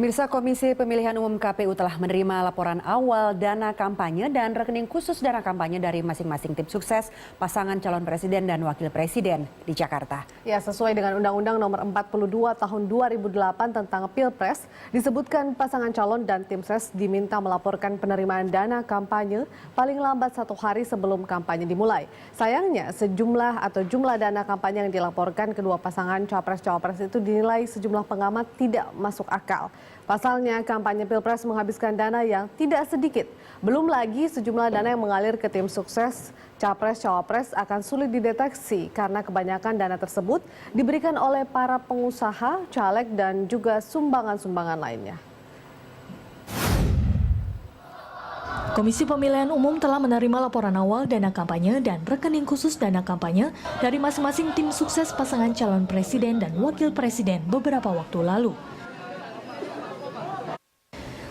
Pemirsa, Komisi Pemilihan Umum KPU telah menerima laporan awal dana kampanye dan rekening khusus dana kampanye dari masing-masing tim sukses pasangan calon presiden dan wakil presiden di Jakarta. Ya, sesuai dengan Undang-Undang Nomor 42 Tahun 2008 tentang Pilpres, disebutkan pasangan calon dan tim ses diminta melaporkan penerimaan dana kampanye paling lambat 1 hari sebelum kampanye dimulai. Sayangnya, jumlah dana kampanye yang dilaporkan kedua pasangan capres-cawapres itu dinilai sejumlah pengamat tidak masuk akal. Pasalnya, kampanye Pilpres menghabiskan dana yang tidak sedikit. Belum lagi sejumlah dana yang mengalir ke tim sukses capres-cawapres akan sulit dideteksi karena kebanyakan dana tersebut diberikan oleh para pengusaha, caleg, dan juga sumbangan-sumbangan lainnya. Komisi Pemilihan Umum telah menerima laporan awal dana kampanye dan rekening khusus dana kampanye dari masing-masing tim sukses pasangan calon presiden dan wakil presiden beberapa waktu lalu.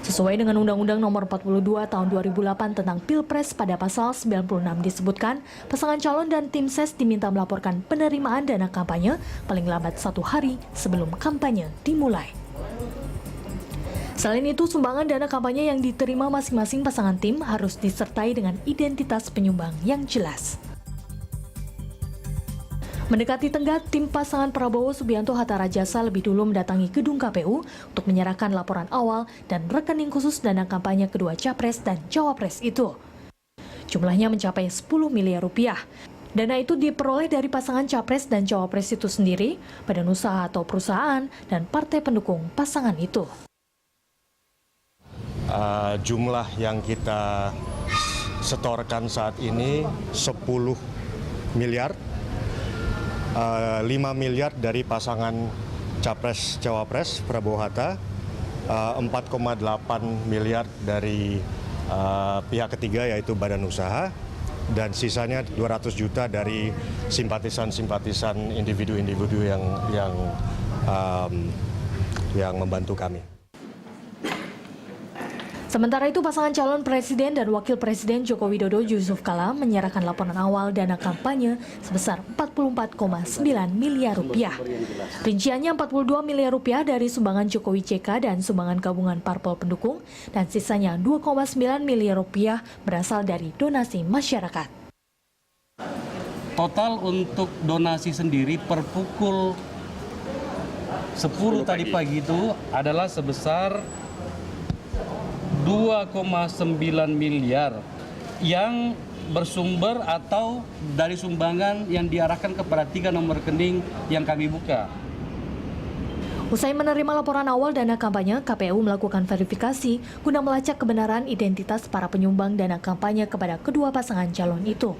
Sesuai dengan Undang-Undang Nomor 42 Tahun 2008 tentang Pilpres, pada pasal 96 disebutkan pasangan calon dan tim ses diminta melaporkan penerimaan dana kampanye paling lambat 1 hari sebelum kampanye dimulai. Selain itu, sumbangan dana kampanye yang diterima masing-masing pasangan tim harus disertai dengan identitas penyumbang yang jelas. Mendekati tenggat, tim pasangan Prabowo Subianto Hatta Rajasa lebih dulu mendatangi gedung KPU untuk menyerahkan laporan awal dan rekening khusus dana kampanye kedua capres dan cawapres itu. Jumlahnya mencapai 10 miliar rupiah. Dana itu diperoleh dari pasangan capres dan cawapres itu sendiri, badan usaha atau perusahaan, dan partai pendukung pasangan itu. Jumlah yang kita setorkan saat ini 10 miliar. 5 miliar dari pasangan Capres-Cawapres Prabowo Hatta, 4,8 miliar dari pihak ketiga yaitu badan usaha, dan sisanya 200 juta dari simpatisan-simpatisan individu-individu yang membantu kami. Sementara itu, pasangan calon presiden dan wakil presiden Joko Widodo Yusuf Kala menyerahkan laporan awal dana kampanye sebesar 44,9 miliar rupiah. Rinciannya 42 miliar rupiah dari sumbangan Jokowi JK dan sumbangan gabungan parpol pendukung, dan sisanya 2,9 miliar rupiah berasal dari donasi masyarakat. Total untuk donasi sendiri per pukul 10 tadi pagi itu adalah sebesar 2,9 miliar yang bersumber atau dari sumbangan yang diarahkan kepada 3 nomor rekening yang kami buka. Usai menerima laporan awal dana kampanye, KPU melakukan verifikasi guna melacak kebenaran identitas para penyumbang dana kampanye kepada kedua pasangan calon itu.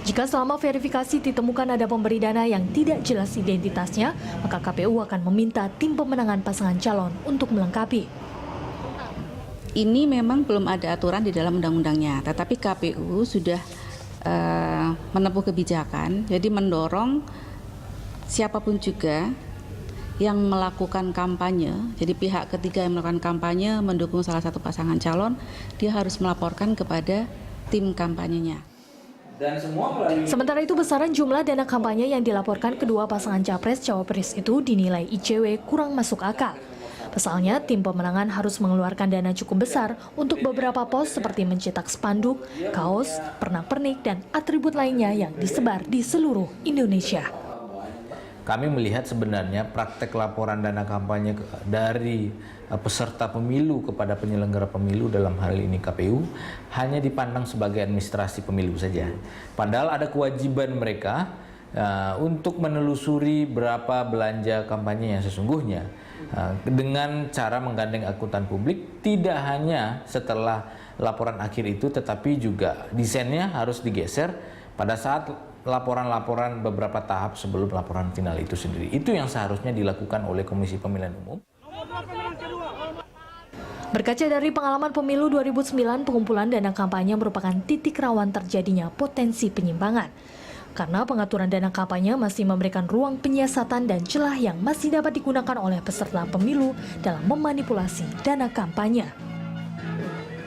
Jika selama verifikasi ditemukan ada pemberi dana yang tidak jelas identitasnya, maka KPU akan meminta tim pemenangan pasangan calon untuk melengkapi. Ini memang belum ada aturan di dalam undang-undangnya, tetapi KPU sudah menempuh kebijakan, jadi mendorong siapapun juga yang melakukan kampanye, jadi pihak ketiga yang melakukan kampanye mendukung salah satu pasangan calon, dia harus melaporkan kepada tim kampanyenya. Sementara itu, besaran jumlah dana kampanye yang dilaporkan kedua pasangan capres-cawapres itu dinilai ICW kurang masuk akal. Pasalnya, tim pemenangan harus mengeluarkan dana cukup besar untuk beberapa pos seperti mencetak spanduk, kaos, pernak-pernik, dan atribut lainnya yang disebar di seluruh Indonesia. Kami melihat sebenarnya praktek laporan dana kampanye dari peserta pemilu kepada penyelenggara pemilu, dalam hal ini KPU, hanya dipandang sebagai administrasi pemilu saja. Padahal ada kewajiban mereka untuk menelusuri berapa belanja kampanye yang sesungguhnya dengan cara menggandeng akuntan publik, tidak hanya setelah laporan akhir itu, tetapi juga desainnya harus digeser pada saat laporan-laporan beberapa tahap sebelum laporan final itu sendiri. Itu yang seharusnya dilakukan oleh Komisi Pemilihan Umum. Berkaca dari pengalaman pemilu 2009, pengumpulan dana kampanye merupakan titik rawan terjadinya potensi penyimpangan. Karena pengaturan dana kampanye masih memberikan ruang penyiasatan dan celah yang masih dapat digunakan oleh peserta pemilu dalam memanipulasi dana kampanye.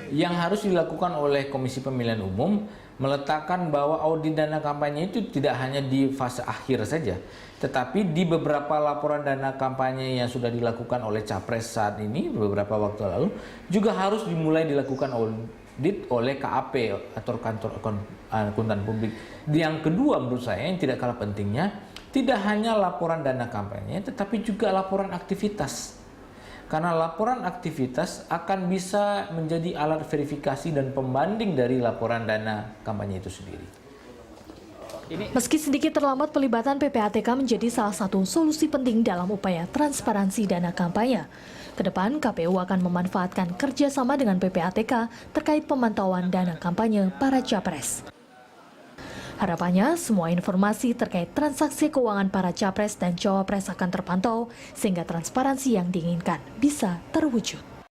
Yang harus dilakukan oleh Komisi Pemilihan Umum meletakkan bahwa audit dana kampanye itu tidak hanya di fase akhir saja, tetapi di beberapa laporan dana kampanye yang sudah dilakukan oleh Capres saat ini beberapa waktu lalu juga harus dimulai dilakukan audit oleh KAP atau kantor akuntan publik. Yang kedua menurut saya yang tidak kalah pentingnya, tidak hanya laporan dana kampanye tetapi juga laporan aktivitas. Karena laporan aktivitas akan bisa menjadi alat verifikasi dan pembanding dari laporan dana kampanye itu sendiri. Meski sedikit terlambat, pelibatan PPATK menjadi salah satu solusi penting dalam upaya transparansi dana kampanye. Kedepan, KPU akan memanfaatkan kerjasama dengan PPATK terkait pemantauan dana kampanye para capres. Harapannya, semua informasi terkait transaksi keuangan para capres dan cawapres akan terpantau, sehingga transparansi yang diinginkan bisa terwujud.